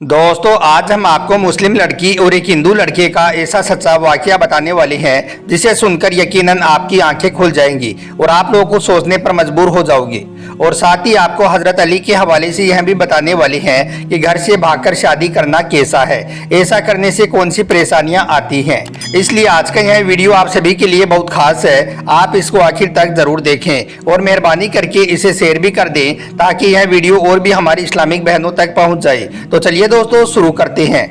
दोस्तों आज हम आपको मुस्लिम लड़की और एक हिंदू लड़के का ऐसा सच्चा वाकया बताने वाले हैं जिसे सुनकर यकीनन आपकी आंखें खुल जाएंगी और आप लोगों को सोचने पर मजबूर हो जाओगे। और साथ ही आपको हजरत अली के हवाले से यह भी बताने वाले हैं कि घर से भागकर शादी करना कैसा है, ऐसा करने से कौन सी परेशानियां आती हैं। इसलिए आज का यह वीडियो आप सभी के लिए बहुत खास है, आप इसको आखिर तक जरूर देखें और मेहरबानी करके इसे शेयर भी कर दें ताकि यह वीडियो और भी हमारी इस्लामिक बहनों तक पहुंच जाए। तो चलिए दोस्तों शुरू करते हैं।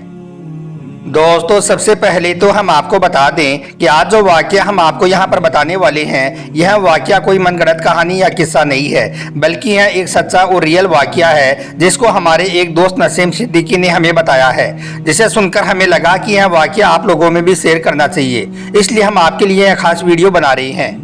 दोस्तों सबसे पहले तो हम आपको बता दें कि आज जो वाकया हम आपको यहाँ पर बताने वाले हैं यह वाकया कोई मनगढ़ंत कहानी या किस्सा नहीं है, बल्कि यह एक सच्चा और रियल वाकया है जिसको हमारे एक दोस्त नसीम सिद्दीकी ने हमें बताया है, जिसे सुनकर हमें लगा कि यह वाकया आप लोगों में भी शेयर करना चाहिए, इसलिए हम आपके लिए यह खास वीडियो बना रहे हैं।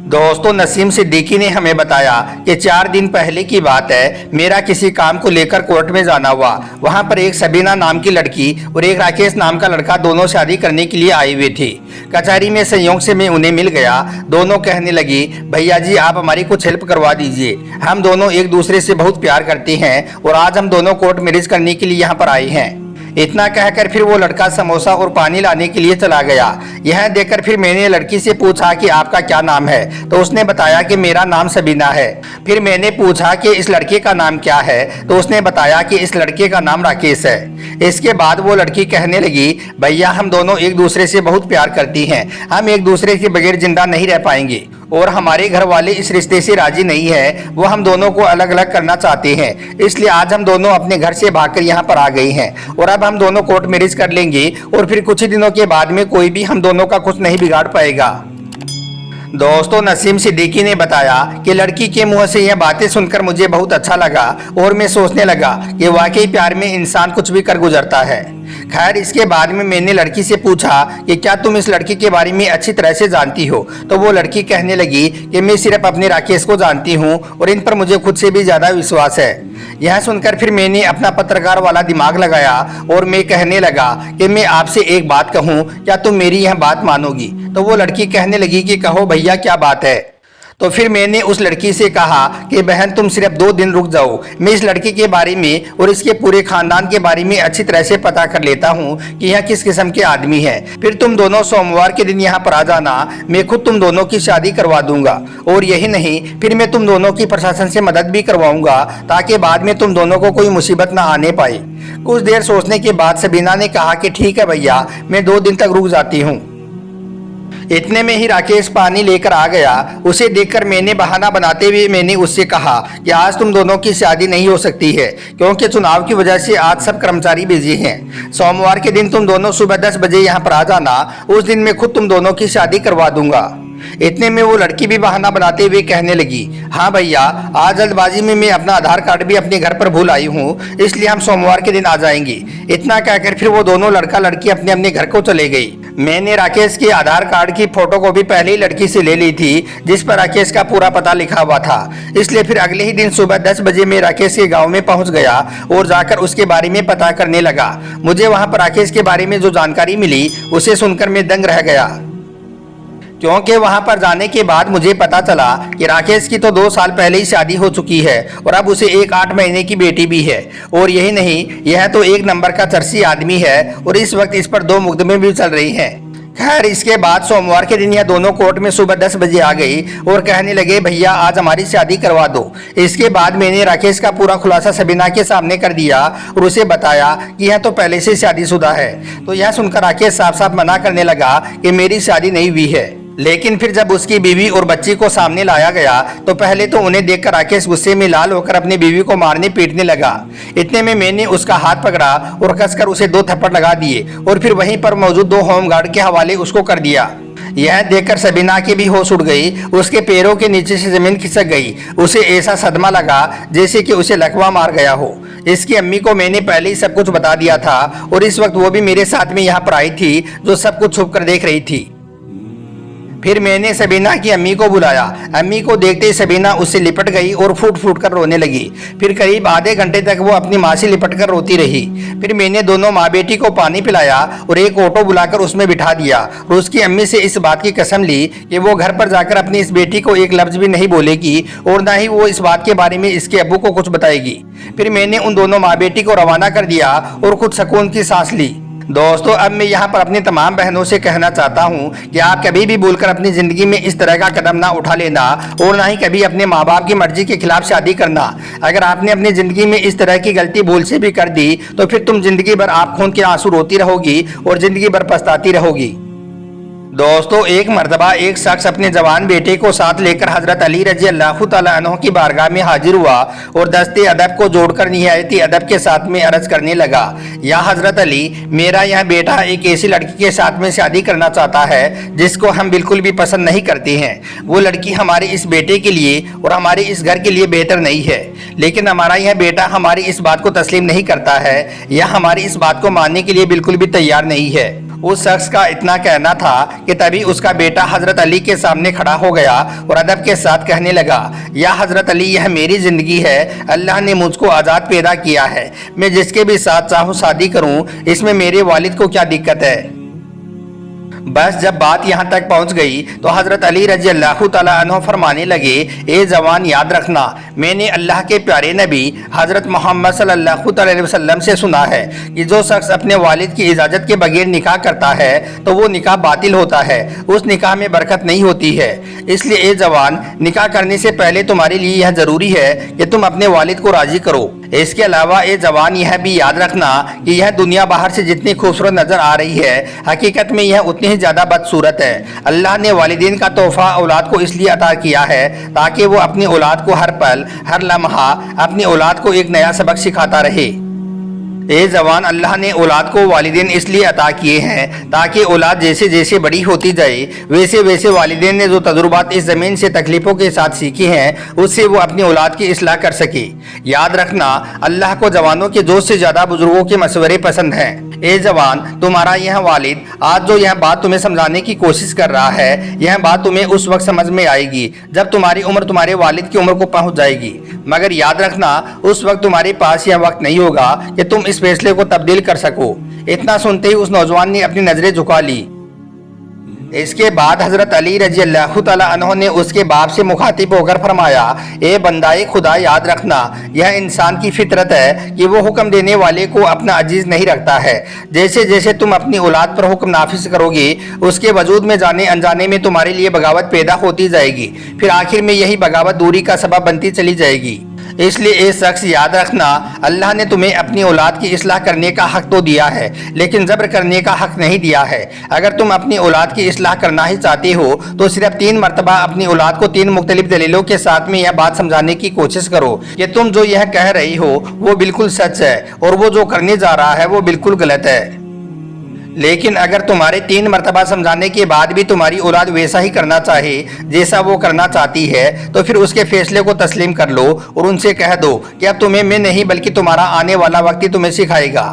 दोस्तों नसीम सिद्दीकी ने हमें बताया कि 4 दिन पहले की बात है, मेरा किसी काम को लेकर कोर्ट में जाना हुआ। वहां पर एक सबीना नाम की लड़की और एक राकेश नाम का लड़का दोनों शादी करने के लिए आए हुए थे। कचहरी में संयोग से मैं उन्हें मिल गया। दोनों कहने लगी, भैया जी आप हमारी कुछ हेल्प करवा दीजिए, हम दोनों एक दूसरे से बहुत प्यार करते हैं और आज हम दोनों कोर्ट मैरिज करने के लिए यहाँ पर आए हैं। इतना कहकर फिर वो लड़का समोसा और पानी लाने के लिए चला गया। यह देखकर फिर मैंने लड़की से पूछा कि आपका क्या नाम है, तो उसने बताया कि मेरा नाम सबीना है। फिर मैंने पूछा कि इस लड़के का नाम क्या है, तो उसने बताया कि इस लड़के का नाम राकेश है। इसके बाद वो लड़की कहने लगी, भैया हम दोनों एक दूसरे से बहुत प्यार करती हैं, हम एक दूसरे के बगैर जिंदा नहीं रह पाएंगे और हमारे घर वाले इस रिश्ते से राजी नहीं है, वो हम दोनों को अलग अलग करना चाहते हैं। इसलिए आज हम दोनों अपने घर से भागकर यहाँ पर आ गए हैं और अब हम दोनों कोर्ट मैरिज कर लेंगे और फिर कुछ ही दिनों के बाद में कोई भी हम दोनों का कुछ नहीं बिगाड़ पाएगा। दोस्तों नसीम सिद्दीकी ने बताया कि लड़की के मुंह से यह बातें सुनकर मुझे बहुत अच्छा लगा और मैं सोचने लगा कि वाकई प्यार में इंसान कुछ भी कर गुजरता है। खैर इसके बाद में मैंने लड़की से पूछा कि क्या तुम इस लड़की के बारे में अच्छी तरह से जानती हो, तो वो लड़की कहने लगी कि मैं सिर्फ अपने राकेश को जानती हूँ और इन पर मुझे खुद से भी ज्यादा विश्वास है। यह सुनकर फिर मैंने अपना पत्रकार वाला दिमाग लगाया और मैं कहने लगा कि मैं आपसे एक बात कहूँ, क्या तुम मेरी यह बात मानोगी? तो वो लड़की कहने लगी कि कहो भैया क्या बात है। तो फिर मैंने उस लड़की से कहा कि बहन तुम सिर्फ 2 दिन रुक जाओ, मैं इस लड़की के बारे में और इसके पूरे खानदान के बारे में अच्छी तरह से पता कर लेता हूँ कि यह किस किस्म के आदमी है। फिर तुम दोनों सोमवार के दिन यहाँ पर आ जाना, मैं खुद तुम दोनों की शादी करवा दूंगा और यही नहीं फिर मैं तुम दोनों की प्रशासन से मदद भी करवाऊंगा ताकि बाद में तुम दोनों को कोई मुसीबत ना आने पाए। कुछ देर सोचने के बाद सबीना ने कहा कि ठीक है भैया, मैं 2 दिन तक रुक जाती हूँ। इतने में ही राकेश पानी लेकर आ गया। उसे देखकर मैंने बहाना बनाते हुए मैंने उससे कहा कि आज तुम दोनों की शादी नहीं हो सकती है क्योंकि चुनाव की वजह से आज सब कर्मचारी बिजी हैं। सोमवार के दिन तुम दोनों सुबह 10 बजे यहाँ पर आ जाना, उस दिन मैं खुद तुम दोनों की शादी करवा दूंगा। इतने में वो लड़की भी बहाना बनाते हुए कहने लगी, हाँ भैया आज जल्दबाजी में मैं अपना आधार कार्ड भी अपने घर पर भूल आई हूँ, इसलिए हम सोमवार के दिन आ जाएंगे। इतना कहकर फिर वो दोनों लड़का लड़की अपने अपने घर को चले गई। मैंने राकेश के आधार कार्ड की फोटोकॉपी पहले ही लड़की से ले ली थी जिस पर राकेश का पूरा पता लिखा हुआ था। इसलिए फिर अगले ही दिन सुबह 10 बजे मैं राकेश के गांव में पहुंच गया और जाकर उसके बारे में पता करने लगा। मुझे वहां पर राकेश के बारे में जो जानकारी मिली उसे सुनकर मैं दंग रह गया, क्योंकि वहां पर जाने के बाद मुझे पता चला कि राकेश की तो 2 साल पहले ही शादी हो चुकी है और अब उसे एक 8 महीने की बेटी भी है। और यही नहीं, यह तो एक नंबर का चर्ची आदमी है और इस वक्त इस पर 2 मुकदमे भी चल रही हैं। खैर इसके बाद सोमवार के दिन यह दोनों कोर्ट में सुबह 10 बजे आ गई और कहने लगे, भैया आज हमारी शादी करवा दो। इसके बाद मैंने राकेश का पूरा खुलासा सबीना के सामने कर दिया और उसे बताया कि यह तो पहले से शादीशुदा है। तो यह सुनकर राकेश साफ साफ मना करने लगा कि मेरी शादी नहीं हुई है। लेकिन फिर जब उसकी बीवी और बच्ची को सामने लाया गया तो पहले तो उन्हें देखकर राकेश गुस्से में लाल होकर अपनी बीवी को मारने पीटने लगा। इतने में मैंने उसका हाथ पकड़ा और कसकर उसे 2 थप्पड़ लगा दिए और फिर वहीं पर मौजूद 2 होमगार्ड के हवाले उसको कर दिया। यह देखकर सबीना की भी होश उड़ गई, उसके पैरों के नीचे से जमीन खिसक गई। उसे ऐसा सदमा लगा जैसे कि उसे लकवा मार गया हो। इसकी अम्मी को मैंने पहले ही सब कुछ बता दिया था और इस वक्त वो भी मेरे साथ में यहाँ पर आई थी जो सब कुछ छुप कर देख रही थी। फिर मैंने सबीना की अम्मी को बुलाया। अम्मी को देखते ही सबीना उससे लिपट गई और फूट फूट कर रोने लगी। फिर करीब आधे घंटे तक वो अपनी माँ से लिपट कर रोती रही। फिर मैंने दोनों माँ बेटी को पानी पिलाया और एक ऑटो बुलाकर उसमें बिठा दिया और उसकी अम्मी से इस बात की कसम ली कि वो घर पर जाकर अपनी इस बेटी को एक लफ्ज भी नहीं बोलेगी और ना ही वो इस बात के बारे में इसके अब्बू को कुछ बताएगी। फिर मैंने उन दोनों माँ बेटी को रवाना कर दिया और खुद सुकून की सांस ली। दोस्तों, अब मैं यहाँ पर अपनी तमाम बहनों से कहना चाहता हूँ कि आप कभी भी भूलकर अपनी ज़िंदगी में इस तरह का कदम ना उठा लेना और ना ही कभी अपने माँ बाप की मर्जी के खिलाफ शादी करना। अगर आपने अपनी ज़िंदगी में इस तरह की गलती भूल से भी कर दी तो फिर तुम ज़िंदगी भर आप खून के आंसू रोती रहोगी और ज़िंदगी भर पछताती रहोगी। दोस्तों, एक मर्तबा एक शख्स अपने जवान बेटे को साथ लेकर हजरत अली रजी अल्लाह तआला अन्हु की बारगाह में हाजिर हुआ और दस्ते अदब को जोड़कर निहायती अदब के साथ में अर्ज करने लगा, या हजरत अली, मेरा यह बेटा एक ऐसी लड़की के साथ में शादी करना चाहता है जिसको हम बिल्कुल भी पसंद नहीं करते हैं। वो लड़की हमारे इस बेटे के लिए और हमारे इस घर के लिए बेहतर नहीं है, लेकिन हमारा यह बेटा हमारी इस बात को तस्लीम नहीं करता है या हमारी इस बात को मानने के लिए बिल्कुल भी तैयार नहीं है। उस शख्स का इतना कहना था कि तभी उसका बेटा हजरत अली के सामने खड़ा हो गया और अदब के साथ कहने लगा, या हजरत अली, यह मेरी जिंदगी है। अल्लाह ने मुझको आज़ाद पैदा किया है। मैं जिसके भी साथ चाहूँ शादी करूँ, इसमें मेरे वालिद को क्या दिक्कत है। बस जब बात यहाँ तक पहुँच गई तो हजरत अली रजी अल्लाह तआला अन्हु फरमाने लगे, ए जवान, याद रखना, मैंने अल्लाह के प्यारे नबी हजरत मोहम्मद सल्लल्लाहु अलैहि वसल्लम से सुना है कि जो शख्स अपने वालिद की इजाज़त के बगैर निकाह करता है तो वो निकाह बातिल होता है, उस निकाह में बरकत नहीं होती है। इसलिए ए जवान, निकाह करने से पहले तुम्हारे लिए यह ज़रूरी है कि तुम अपने वालिद को राज़ी करो। इसके अलावा ए जवान, यह भी याद रखना कि यह दुनिया बाहर से जितनी खूबसूरत नज़र आ रही है, हकीकत में यह उतनी ही ज़्यादा बदसूरत है। अल्लाह ने वालिदैन का तोहफा औलाद को इसलिए अता किया है ताकि वो अपनी औलाद को हर पल हर लम्हा अपनी औलाद को एक नया सबक सिखाता रहे। ए जवान, अल्लाह ने औलाद को वालिदैन इसलिए अता किए हैं ताकि औलाद जैसे जैसे बड़ी होती जाए वैसे वैसे वालिदैन ने जो तजुर्बात इस ज़मीन से तकलीफ़ों के साथ सीखे हैं उससे वो अपनी औलाद की इस्लाह कर सके। याद रखना, अल्लाह को जवानों के जोश से ज़्यादा बुजुर्गों के मशवरे पसंद हैं। ए जवान, तुम्हारा यह वालिद आज जो यह बात तुम्हें समझाने की कोशिश कर रहा है, यह बात तुम्हें उस वक्त समझ में आएगी जब तुम्हारी उम्र तुम्हारे वालिद की उम्र को पहुंच जाएगी। मगर याद रखना, उस वक्त तुम्हारे पास यह वक्त नहीं होगा कि तुम इस फैसले को तब्दील कर सको। इतना सुनते ही उस नौजवान ने अपनी नजरें झुका ली। इसके बाद हजरत अली रजी अल्लाह तआला अन्हु ने उसके बाप से मुखातिब होकर फरमाया, ए बंदाए खुदा, याद रखना, यह इंसान की फितरत है कि वो हुक्म देने वाले को अपना अजीज नहीं रखता है। जैसे जैसे तुम अपनी औलाद पर हुक्म नाफिज करोगे उसके वजूद में जाने अनजाने में तुम्हारे लिए बगावत पैदा होती जाएगी, फिर आखिर में यही बगावत दूरी का सबब बनती चली जाएगी। इसलिए ए शख्स, याद रखना, अल्लाह ने तुम्हें अपनी औलाद की इस्लाह करने का हक तो दिया है लेकिन जबर करने का हक नहीं दिया है। अगर तुम अपनी औलाद की इस्लाह करना ही चाहते हो तो सिर्फ 3 मरतबा अपनी औलाद को 3 मुख्तलिफ दलीलों के साथ में यह बात समझाने की कोशिश करो कि तुम जो यह कह रही हो वो बिल्कुल सच है और वो जो करने जा रहा है वो बिल्कुल गलत है। लेकिन अगर तुम्हारे 3 मरतबा समझाने के बाद भी तुम्हारी औलाद वैसा ही करना चाहे जैसा वो करना चाहती है तो फिर उसके फैसले को तस्लीम कर लो और उनसे कह दो कि अब तुम्हें मैं नहीं बल्कि तुम्हारा आने वाला वक्त ही तुम्हें सिखाएगा।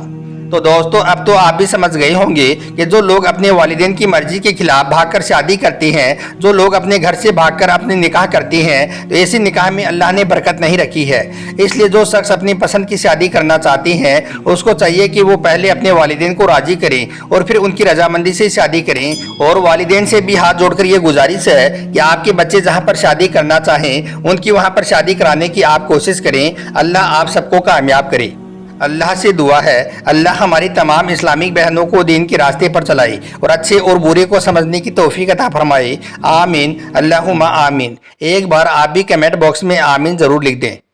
तो दोस्तों, अब तो आप भी समझ गए होंगे कि जो लोग अपने वालिदैन की मर्जी के खिलाफ भागकर शादी करते हैं, जो लोग अपने घर से भागकर अपने निकाह करते हैं, तो ऐसी निकाह में अल्लाह ने बरकत नहीं रखी है। इसलिए जो शख्स अपनी पसंद की शादी करना चाहते हैं उसको चाहिए कि वो पहले अपने वालिदैन को राजी करें और फिर उनकी रजामंदी से शादी करें। और वालिदैन से भी हाथ जोड़कर ये गुजारिश है कि आपके बच्चे जहाँ पर शादी करना चाहें उनकी वहाँ पर शादी कराने की आप कोशिश करें। अल्लाह आप सबको कामयाब करे। अल्लाह से दुआ है अल्लाह हमारी तमाम इस्लामिक बहनों को दीन के रास्ते पर चलाए और अच्छे और बुरे को समझने की तौफीक अता फरमाए। आमीन, अल्लाहुम्मा आमीन। एक बार आप भी कमेंट बॉक्स में आमीन ज़रूर लिख दें।